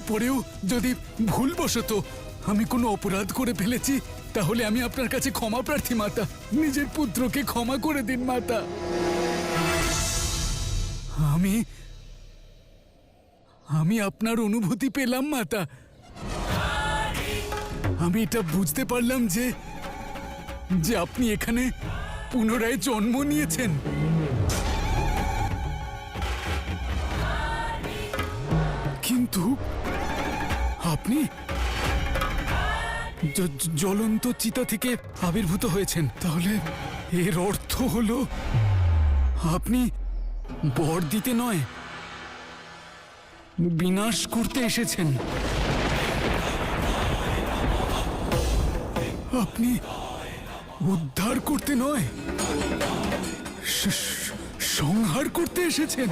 এরপরেও যদি ভুলবশত আমি কোনো অপরাধ করে ফেলেছি তাহলে আমি আপনার কাছে ক্ষমা প্রার্থী মাতা। নিজের পুত্রকে ক্ষমা করে দিন মাতা। আমি আপনার অনুভূতি পেলাম মাতা। আমি এটা বুঝতে পারলাম যে আপনি এখানে পুনরায় জন্ম নিয়েছেন। কিন্তু আপনি জ্বলন্ত চিতা থেকে আবির্ভূত হয়েছেন, তাহলে এর অর্থ হলো আপনি বর দিতে নয় বিনাশ করতে এসেছেন। আপনি উদ্ধার করতে নয় সংহার করতে এসেছেন।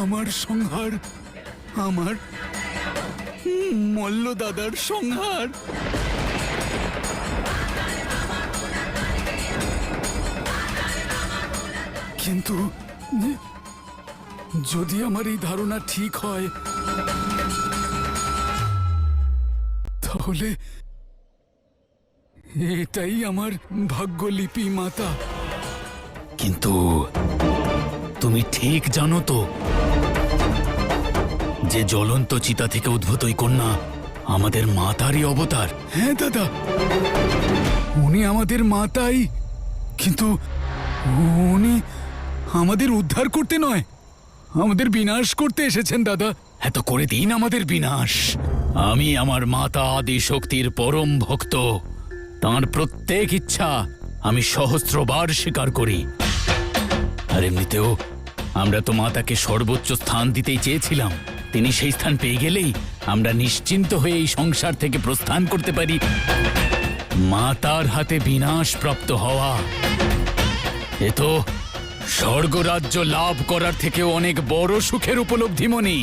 আমার সংহার, আমার মল্ল দাদার সংহার। কিন্তু যদি আমার এই ধারণা ঠিক হয় তাহলে এটাই আমার ভাগ্যলিপি মাতা। কিন্তু তুমি ঠিক জানো তো যে জ্বলন্ত চিতা থেকে উদ্ভূত ওই কন্যা আমাদের মাতারই অবতার। হ্যাঁ দাদা, উনি আমাদের মাতাই, কিন্তু উনি আমাদের উদ্ধার করতে নয় আমাদের বিনাশ করতে এসেছেন দাদা। এত করে দিন আমাদের বিনাশ। আমি আমার মাতা আদি শক্তির পরম ভক্ত, তাঁর প্রত্যেক ইচ্ছা আমি সহস্রবার স্বীকার করি। আর এমনিতেও আমরা তো মাতাকে সর্বোচ্চ স্থান দিতেই চেয়েছিলাম। তিনি সেই স্থান পেয়ে গেলেই আমরা নিশ্চিন্ত হয়ে এই সংসার থেকে প্রস্থান করতে পারি। মাতার হাতে বিনাশ প্রাপ্ত হওয়া এ তো স্বর্গরাজ্য লাভ করার থেকেও অনেক বড় সুখের উপলব্ধি মনি।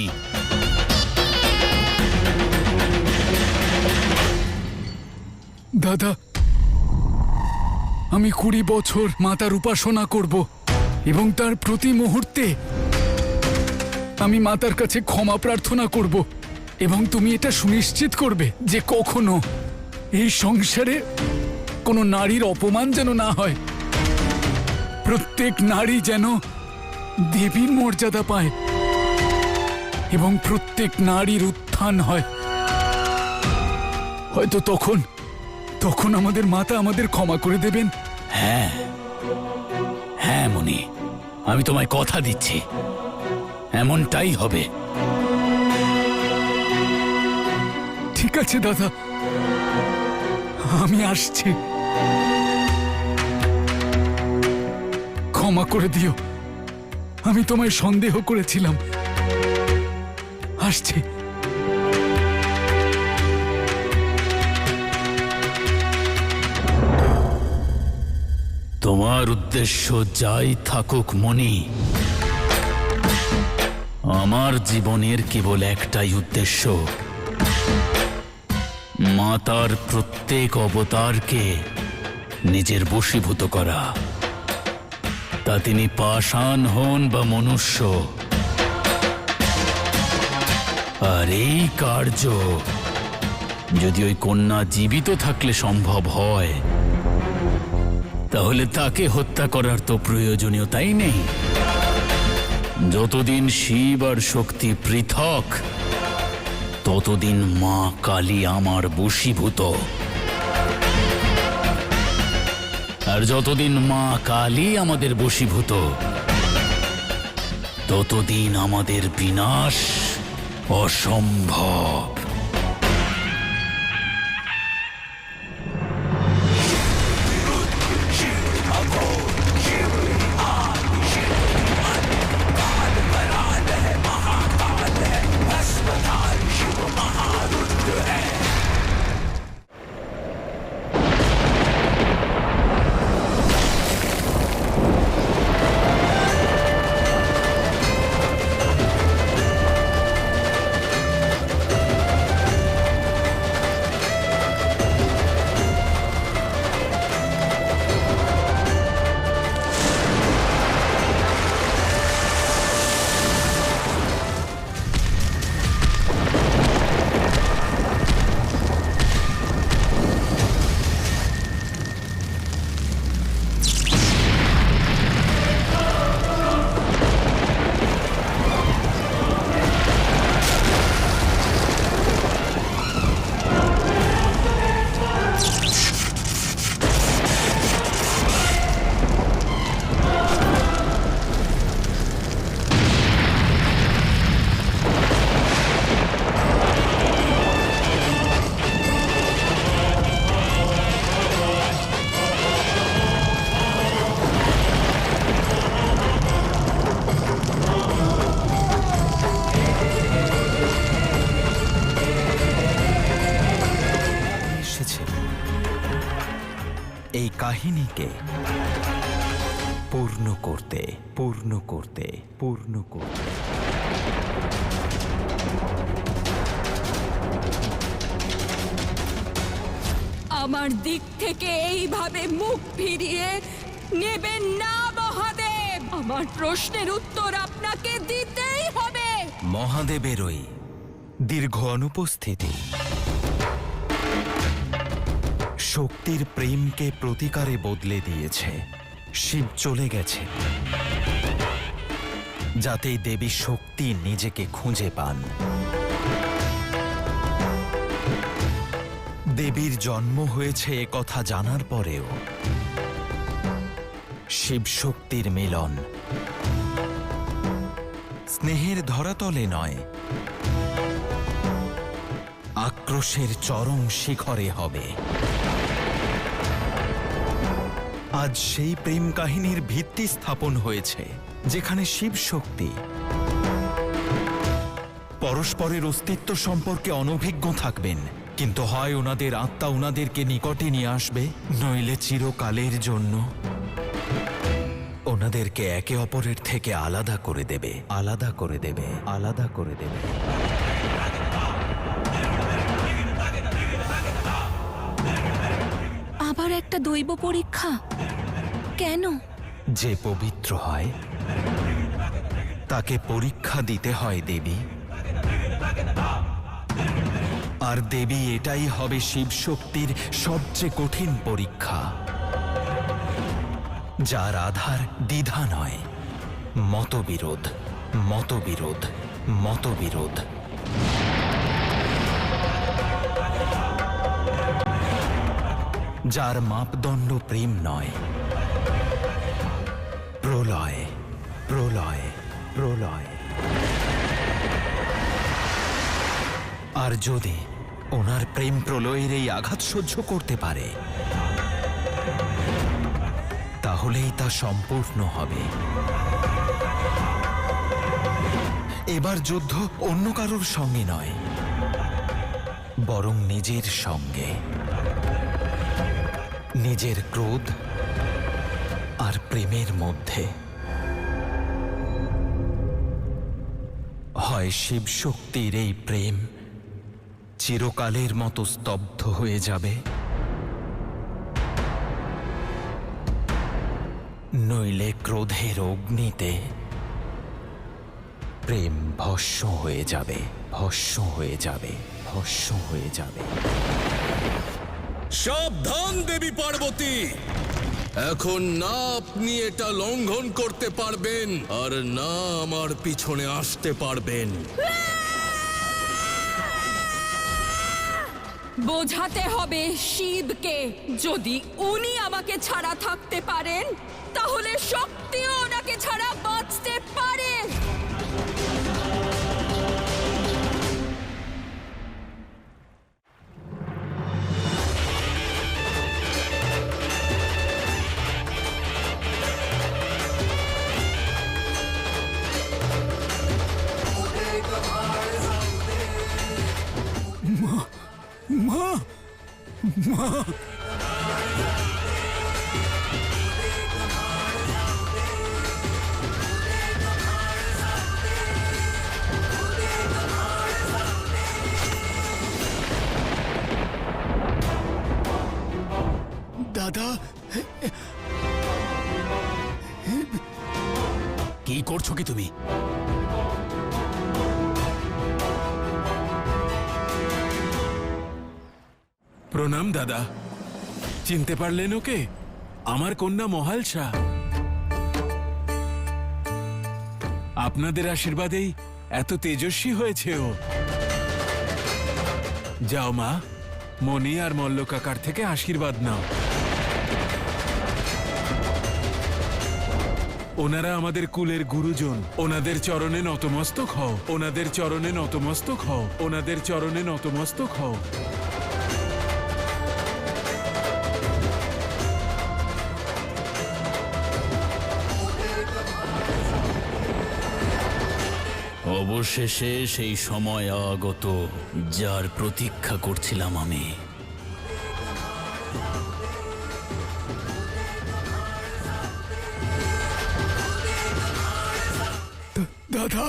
দাদা, আমি 20 বছর মাতার উপাসনা করব এবং তার প্রতি মুহূর্তে আমি মাতার কাছে ক্ষমা প্রার্থনা করব, এবং তুমি এটা সুনিশ্চিত করবে যে কখনো এই সংসারে কোনো নারীর অপমান যেন না হয়। প্রত্যেক নারী যেন দেবীর মর্যাদা পায় এবং প্রত্যেক নারীর উত্থান হয়। হয়তো তখন আমাদের মাতা আমাদের ক্ষমা করে দেবেন। হ্যাঁ হ্যাঁ মনি, আমি তোমায় কথা দিচ্ছি এমনটাই হবে। ঠিক আছে দাদা, আমি আসছি। ক্ষমা করে দিও, আমি তোমায় সন্দেহ করেছিলাম। আসছি। তোমার উদ্দেশ্য যাই থাকুক মনি, আমার জীবনের কেবল একটাই উদ্দেশ্য, মাতার প্রত্যেক অবতারকে নিজের বশীভূত করা। তা তিনি পাষাণ হন বা মনুষ্য। আর এই কার্য যদি ওই কন্যা জীবিত থাকলে সম্ভব হয়, তাহলে তাকে হত্যা করার তো প্রয়োজনীয়তাই নেই। যতদিন শিব আর শক্তি পৃথক, ততদিন মা কালী আমার বশীভূত। আর যতদিন মা কালী আমাদের বশীভূত, ততদিন আমাদের বিনাশ অসম্ভব। এই কাহিনীকে পূর্ণ করতে পূর্ণ করতে পূর্ণ করতে আমার দিক থেকে এইভাবে মুখ ফিরিয়ে নেবেন না মহাদেব। আমার প্রশ্নের উত্তর আপনাকে দিতেই হবে। মহাদেবেরই দীর্ঘ অনুপস্থিতি শক্তির প্রেমকে প্রতিকারে বদলে দিয়েছে। শিব চলে গেছে যাতে দেবী শক্তি নিজেকে খুঁজে পান। দেবীর জন্ম হয়েছে এ কথা জানার পরেও শিব শক্তির মিলন স্নেহের ধরাতলে নয়, আক্রোশের চরম শিখরে হবে। আজ সেই প্রেম কাহিনীর ভিত্তি স্থাপন হয়েছে, যেখানে শিব শক্তি পরস্পরের অস্তিত্ব সম্পর্কে অনভিজ্ঞ থাকবেন, কিন্তু হয় ওনাদের আত্মা ওনাদেরকে নিকটে নিয়ে আসবে, নইলে চিরকালের জন্য ওনাদেরকে একে অপরের থেকে আলাদা করে দেবে, আলাদা করে দেবে, আলাদা করে দেবে। আবার একটা দৈব পরীক্ষা কেন? যে পবিত্র হয় তাকে পরীক্ষা দিতে হয় দেবী, আর দেবী এটাই হবে শিব শক্তির সবচেয়ে কঠিন পরীক্ষা, যার আধার দ্বিধা নয়, মতবিরোধ, মতবিরোধ, মতবিরোধ। যার মাপদণ্ড প্রেম নয়, প্রলয়, প্রলয়, প্রলয়। আর যদি ওনার প্রেম প্রলয়ের এই আঘাত সহ্য করতে পারে, তাহলেই তা সম্পূর্ণ হবে। এবার যুদ্ধ অন্য কারোর সঙ্গে নয়, বরং নিজের সঙ্গে। নিজের ক্রোধ আর প্রেমের মধ্যে। হয় শিব শক্তির এই প্রেম চিরকালের মতো স্তব্ধ হয়ে যাবে, নইলে ক্রোধের অগ্নিতে প্রেম ভস্ম হয়ে যাবে, ভস্ম হয়ে যাবে, ভস্ম হয়ে যাবে। সাবধান দেবী পার্বতী, এখন না আপনি এটা লঙ্ঘন করতে পারবেন আর না আমার পিছনে আসতে পারবেন। বোঝাতে হবে শিবকে, যদি উনি আমাকে ছাড়া থাকতে পারেন তাহলে শক্তিও ওনাকে ছাড়া বাঁচতে পারে। মা, মা, দাদা, কি করছো কি তুমি? প্রণাম দাদা, চিনতে পারলেন ওকে? আমার কন্যা মহালসা। আপনাদের আশীর্বাদেই এত তেজস্বী হয়েছে ও। যাও মা, মণি আর মল্ল কাকার থেকে আশীর্বাদ নাও। ওনারা আমাদের কুলের গুরুজন, ওনাদের চরণে নতমস্তক হও, ওনাদের চরণে নতমস্তক হও, ওনাদের চরণে নতমস্তক হও। অবশেষে সেই সময় আগত যার প্রতীক্ষা করছিলাম আমি। দাদা